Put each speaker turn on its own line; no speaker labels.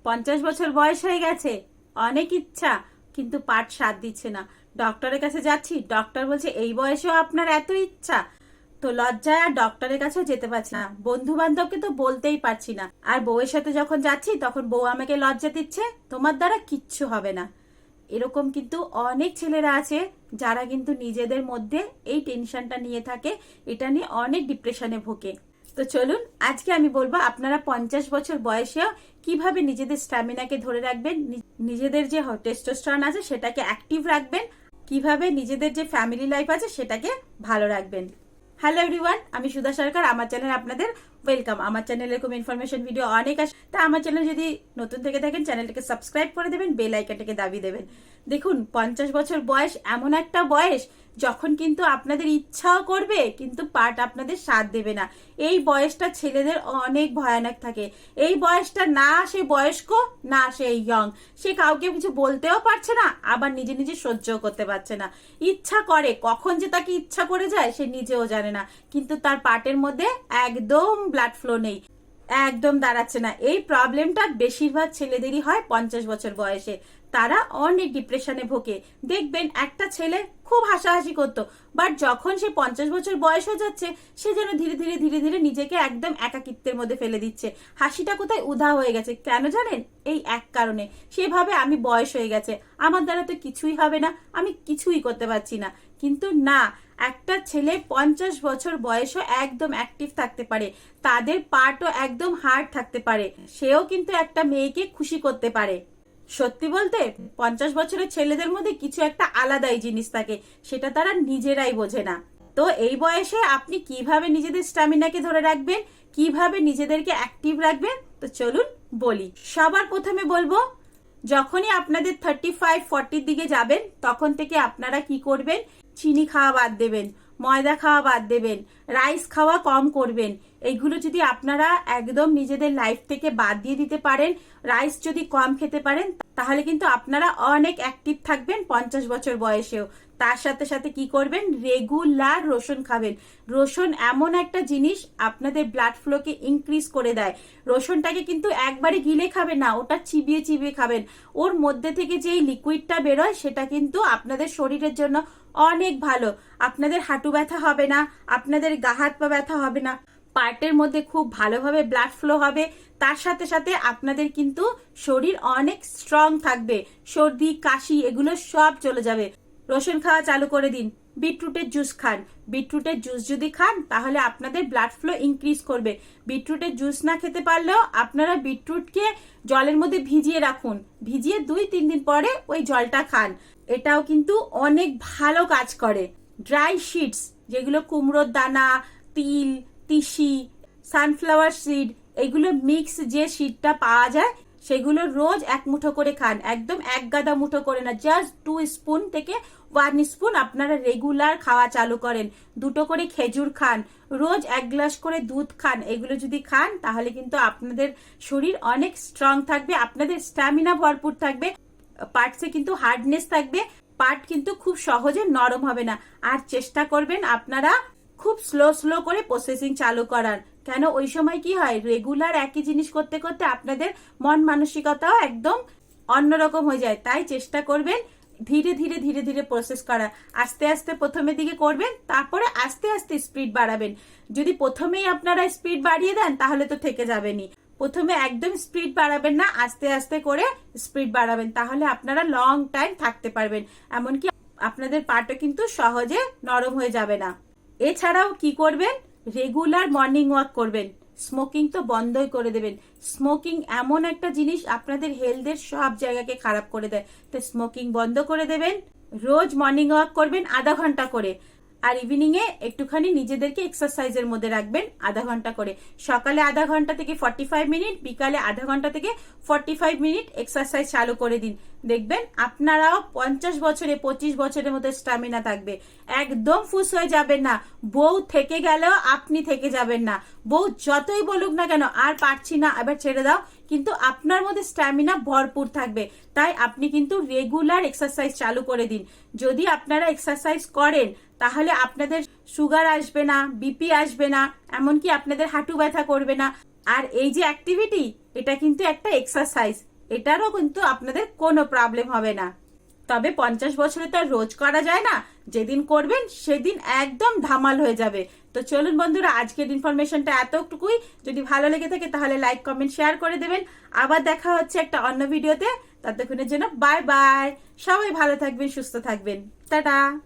50 বছর বয়স হয়ে গেছে, অনেক ইচ্ছা, কিন্তু পাট সাথ দিচ্ছে না। ডক্টরের কাছে যাচ্ছি, ডক্টর বলছে এই বয়সেও আপনার এত ইচ্ছা। তো লজ্জায় আর ডক্টরের কাছেও যেতে পারছি না, বন্ধু বান্ধবকে তো বলতেই পারছি না। আর বউয়ের সাথে যখন যাচ্ছি তখন বউ আমাকে লজ্জা দিচ্ছে, তোমার দ্বারা কিচ্ছু হবে না। এরকম কিন্তু অনেক ছেলেরা আছে যারা কিন্তু নিজেদের মধ্যে এই টেনশনটা নিয়ে থাকে, এটা নিয়ে অনেক ডিপ্রেশনে ভোগে। তো চলুন আজকে আমি বলবো আপনারা 50 বছর বয়সেও কিভাবে নিজেদের স্ট্যামিনাকে ধরে রাখবেন, নিজেদের যে টেস্টোস্টেরন আছে সেটাকে অ্যাক্টিভ রাখবেন, কিভাবে নিজেদের যে ফ্যামিলি লাইফ আছে সেটাকে ভালো রাখবেন। হ্যালো এভরিওয়ান, আমি সুধা সরকার, আমার চ্যানেলে আপনাদের ওয়েলকাম। আমার চ্যানেলে এরকম ইনফরমেশন ভিডিও অনেক আসে, তা আমার চ্যানেল যদি নতুন থেকে থাকেন চ্যানেলটাকে সাবস্ক্রাইব করে দেবেন, বেল আইকনটাকে দাবিয়ে দেবেন। দেখুন 50 বছর বয়স এমন একটা বয়স যখন কিন্তু আপনাদের ইচ্ছাও করবে কিন্তু পার্ট আপনাদের সাথ দেবে না। এই বয়সটা ছেলেদের অনেক ভয়ানক থাকে। এই বয়সটা না সে বয়স্ক না সে ইয়ং, সে কাউকে কিছু বলতেও পারছে না, আবার নিজে নিজে সহ্যও করতে পারছে না। ইচ্ছা করে, কখন যে তাকে ইচ্ছা করে যায় সে নিজেও জানে না, কিন্তু তার পার্টের মধ্যে একদম ব্লাড ফ্লো নেই, একদম দাঁড়াচ্ছে না। এই প্রবলেমটা বেশিরভাগ ছেলেদেরই হয় 50 বছর বয়সে। তারা অনেক ডিপ্রেশনে ভোগে। দেখবেন একটা ছেলে খুব হাসাহাসি করতো, বাট যখন সে 50 বছর বয়স হয়ে যাচ্ছে সে যেন ধীরে ধীরে ধীরে ধীরে নিজেকে একদম একাকিত্বের মধ্যে ফেলে দিচ্ছে। হাসিটা কোথায় উধাও হয়ে গেছে, কেন জানেন? এই এক কারণে, সেভাবে আমি বয়স হয়ে গেছে, আমার দ্বারা তো কিছুই হবে না, আমি কিছুই করতে পারছি না। কিন্তু না, একটা ছেলে 50 বছর বয়সও একদম অ্যাক্টিভ থাকতে পারে, তাদের পার্টও একদম হার্ড থাকতে পারে, সেও কিন্তু একটা মেয়েকে খুশি করতে পারে। সত্যি বলতে 50 বছরের ছেলেদের মধ্যে কিছু একটা আলাদাই জিনিস থাকে, সেটা তারা নিজেরাই বোঝে না। তো এই বয়সে আপনি কিভাবে নিজেদের স্ট্যামিনাকে ধরে রাখবেন, কিভাবে নিজেদেরকে অ্যাক্টিভ রাখবেন, তো চলুন বলি। সবার প্রথমে বলবো, যখনই আপনাদের 35-40 দিকে যাবেন তখন থেকে আপনারা কি করবেন, চিনি খাওয়া বাদ দেবেন, ময়দা খাওয়া বাদ দেবেন, রাইস খাওয়া কম করবেন। এইগুলো যদি আপনারা একদম নিজেদের লাইফ থেকে বাদ দিয়ে দিতে পারেন, রাইস যদি কম খেতে পারেন, তাহলে কিন্তু আপনারা অনেক অ্যাক্টিভ থাকবেন 50 বছর বয়সেও। তার সাথে সাথে কি করবেন, রেগুলার রসুন খাবেন। রসুন এমন একটা জিনিস আপনাদের ব্লাড ফ্লোকে ইনক্রিজ করে দেয়। রসুনটাকে কিন্তু একবারে গিলে খাবেন না, ওটা চিবিয়ে চিবিয়ে খাবেন। ওর মধ্যে থেকে যে লিকুইডটা বেরোয় সেটা কিন্তু আপনাদের শরীরের জন্য অনেক ভালো। আপনাদের হাঁটু ব্যথা হবে না, আপনাদের গা হাত পা ব্যথা হবে না, পার্টের মধ্যে খুব ভালোভাবে ব্লাড ফ্লো হবে। তার সাথে সাথে আপনাদের কিন্তু শরীর অনেক স্ট্রং থাকবে, সর্দি কাশি এগুলো সব চলে যাবে। রসুন খাওয়া চালু করে দিন। বিটরুটের জুস খান, বিটরুটের জুস যদি খান তাহলে আপনাদের ব্লাড ফ্লো ইনক্রিজ করবে। বিটরুটের জুস না খেতে পারলেও আপনারা বিটরুটকে জলের মধ্যে ভিজিয়ে রাখুন, ভিজিয়ে 2-3 দিন পরে ওই জলটা খান, এটাও কিন্তু অনেক ভালো কাজ করে। ড্রাই সিডস, যেগুলো কুমড়োর দানা, তিল, তিসি, সানফ্লাওয়ার সিড, এগুলো মিক্স যে সিডটা পাওয়া যায় সেগুলো রোজ 1 মুঠো করে খান, একদম 1 গাদা মুঠো করে না, জাস্ট 2 স্পুন থেকে 1 স্পুন আপনারা রেগুলার খাওয়া চালু করেন। 2টো করে খেজুর খান, রোজ 1 গ্লাস করে দুধ খান। এগুলো যদি খান তাহলে কিন্তু আপনাদের শরীর অনেক স্ট্রং থাকবে, আপনাদের স্ট্যামিনা ভরপুর থাকবে, পার্টসে কিন্তু হার্ডনেস থাকবে, পার্ট কিন্তু খুব সহজে নরম হবে না। আর চেষ্টা করবেন আপনারা খুব স্লো স্লো করে প্রসেসিং চালু করার। কেন, ওই সময় কি হয়, রেগুলার একই জিনিস করতে করতে আপনাদের মন মানসিকতাও একদম অন্যরকম হয়ে যায়। তাই চেষ্টা করবেন ধীরে ধীরে ধীরে ধীরে প্রসেস করা। আস্তে আস্তে প্রথমের দিকে করবেন, তারপরে আস্তে আস্তে স্পিড বাড়াবেন। যদি প্রথমেই আপনারা স্পিড বাড়িয়ে দেন তাহলে তো থেকে যাবেনই। প্রথমে একদম স্পিড বাড়াবেন না, আস্তে আস্তে করে স্পিড বাড়াবেন, তাহলে আপনারা লং টাইম থাকতে পারবেন, এমনকি আপনাদের পাটা কিন্তু সহজে নরম হয়ে যাবে না। এছাড়াও কি করবেন, রেগুলার মর্নিং ওয়াক করবেন। স্মোকিং তো বন্ধই করে দেবেন। স্মোকিং এমন একটা জিনিস আপনাদের হেলথের সব জায়গাকে খারাপ করে দেয়, তো স্মোকিং বন্ধ করে দেবেন। রোজ মর্নিং ওয়াক করবেন আধা ঘন্টা করে, আর ইভিনিং এ একটুখানি নিজেদেরকে এক্সারসাইজের মধ্যে রাখবেন আধা ঘন্টা করে। সকালে আধা ঘন্টা থেকে 45 মিনিট, বিকালে আধা ঘন্টা থেকে 45 মিনিট এক্সারসাইজ চালু করে দিন। দেখবেন আপনারাও 50 বছরে 25 বছরের মধ্যে স্ট্যামিনা থাকবে, একদম ফুস হয়ে যাবেন না। বউ থেকে গেলেও আপনি থেকে যাবেন না, বউ যতই বলুক না কেন আর পারছি না এবার ছেড়ে দাও, কিন্তু আপনার মধ্যে স্ট্যামিনা ভরপুর থাকবে। তাই আপনি কিন্তু রেগুলার এক্সারসাইজ চালু করে দিন। যদি আপনারা এক্সারসাইজ করেন তাহলে আপনাদের সুগার আসবে না, বিপি আসবে না, এমনকি আপনাদের হাঁটু ব্যথা করবে না। আর এই যে অ্যাক্টিভিটি, এটা কিন্তু একটা এক্সারসাইজ, এটারও কিন্তু আপনাদের কোনো প্রবলেম হবে না। তবে 50 বছরে তো আর রোজ করা যায় না, যেদিন করবেন সেদিন একদম ধামাল হয়ে যাবে। তো চলুন বন্ধুরা, আজকের ইনফরমেশনটা এতটুকুই। যদি ভালো লেগে থাকে তাহলে লাইক কমেন্ট শেয়ার করে দেবেন। আবার দেখা হচ্ছে একটা অন্য ভিডিওতে। ততক্ষণের জন্য বাই বাই। সবাই ভালো থাকবেন, সুস্থ থাকবেন। টাটা।